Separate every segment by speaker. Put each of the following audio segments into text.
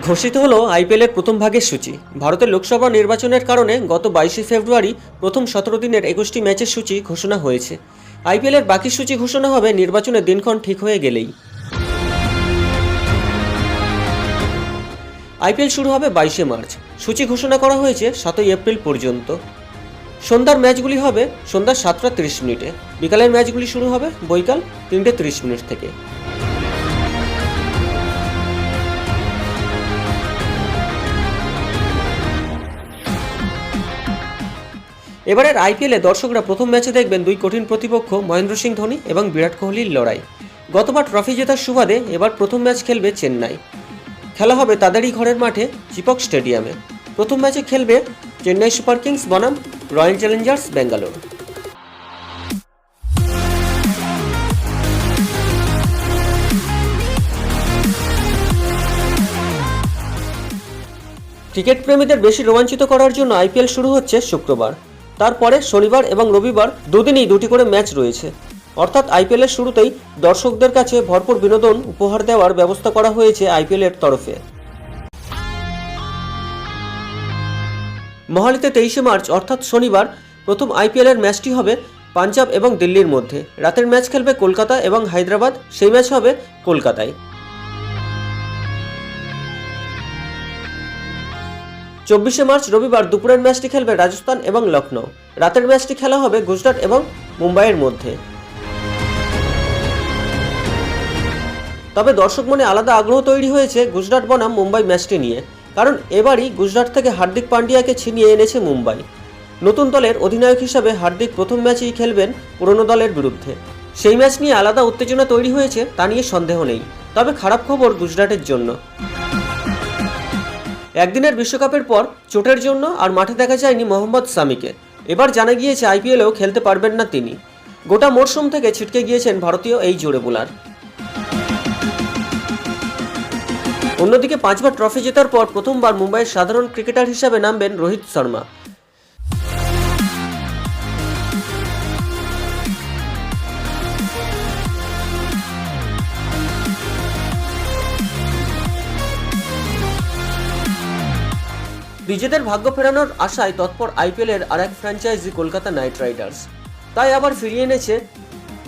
Speaker 1: ঘোষিত হলো আইপিএলের প্রথম ভাগের সূচি। ভারতের লোকসভা নির্বাচনের কারণে গত 22শে ফেব্রুয়ারি প্রথম 17 দিনের 21টি ম্যাচের সূচি ঘোষণা হয়েছে। আইপিএলের বাকি সূচি ঘোষণা হবে নির্বাচনের দিনক্ষণ ঠিক হয়ে গেলেই। আইপিএল শুরু হবে 22শে মার্চ। সূচি ঘোষণা করা হয়েছে 7ই এপ্রিল পর্যন্ত। সন্ধ্যার ম্যাচগুলি হবে সন্ধ্যা 7টা 30 মিনিটে। বিকালের ম্যাচগুলি শুরু হবে বৈকাল 3টে 30 মিনিট থেকে। এবারের আইপিএলে দর্শকরা প্রথম ম্যাচে দেখবেন দুই কঠিন প্রতিপক্ষ মহেন্দ্র সিং ধোনি এবং বিরাট কোহলির লড়াই। গতবার ট্রফি জেতার সুবাদে এবার প্রথম ম্যাচ খেলবে চেন্নাই। খেলা হবে তাদেরই ঘরের মাঠে চিপক স্টেডিয়ামে। প্রথম ম্যাচে খেলবে চেন্নাই সুপার কিংস বনাম রয়্যাল চ্যালেঞ্জার্স ব্যাঙ্গালোর। ক্রিকেট প্রেমীদের বেশি রোমাঞ্চিত করার জন্য আইপিএল শুরু হচ্ছে শুক্রবার। তারপরে শনিবার এবং রবিবার দুদিনই দুটি করে ম্যাচ রয়েছে। অর্থাৎ আইপিএলের শুরুতেই দর্শকদের কাছে ভরপুর বিনোদন উপহার দেওয়ার ব্যবস্থা করা হয়েছে আইপিএলের তরফে। মহালিতে 23শে মার্চ অর্থাৎ শনিবার প্রথম আইপিএলের ম্যাচটি হবে পাঞ্জাব এবং দিল্লির মধ্যে। রাতের ম্যাচ খেলবে কলকাতা এবং হায়দ্রাবাদ, সেই ম্যাচ হবে কলকাতায়। 24শে মার্চ রবিবার দুপুরের ম্যাচটি খেলবে রাজস্থান এবং লখনৌ। রাতের ম্যাচটি খেলা হবে গুজরাট এবং মুম্বাইয়ের মধ্যে। তবে দর্শক মনে আলাদা আগ্রহ তৈরি হয়েছে গুজরাট বনাম মুম্বাই ম্যাচটি নিয়ে, কারণ এবারই গুজরাট থেকে হার্দিক পান্ডিয়াকে ছিনিয়ে এনেছে মুম্বাই। নতুন দলের অধিনায়ক হিসাবে হার্দিক প্রথম ম্যাচেই খেলবেন পুরনো দলের বিরুদ্ধে। সেই ম্যাচ নিয়ে আলাদা উত্তেজনা তৈরি হয়েছে তা নিয়ে সন্দেহ নেই। তবে খারাপ খবর গুজরাটের জন্য। একদিনের বিশ্বকাপের পর চোটের জন্য আর মাঠে দেখা যায়নি মোহাম্মদ সামিকে। এবার জানা গিয়েছে আইপিএলেও খেলতে পারবেন না তিনি। গোটা মরশুম থেকে ছিটকে গিয়েছেন ভারতীয় এই জোড়ে বোলার। অন্যদিকে 5বার ট্রফি জেতার পর প্রথমবার মুম্বাইয়ের সাধারণ ক্রিকেটার হিসাবে নামবেন রোহিত শর্মা। নিজেদের ভাগ্য ফেরানোর আশায় তৎপর আইপিএলের আরেক ফ্র্যাঞ্চাইজি কলকাতা নাইট রাইডার্স। তাই আবার ফিরিয়ে এনেছে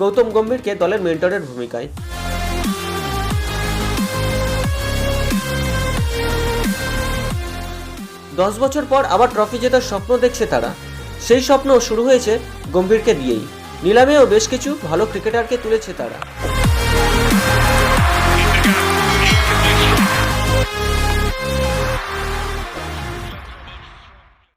Speaker 1: গৌতম গম্ভীরকে দলের মেন্টরের ভূমিকায়। দশ বছর পর আবার ট্রফি জেতার স্বপ্ন দেখছে তারা। সেই স্বপ্ন শুরু হয়েছে গম্ভীরকে দিয়েই। নিলামেও বেশ কিছু ভালো ক্রিকেটারকে তুলেছে তারা।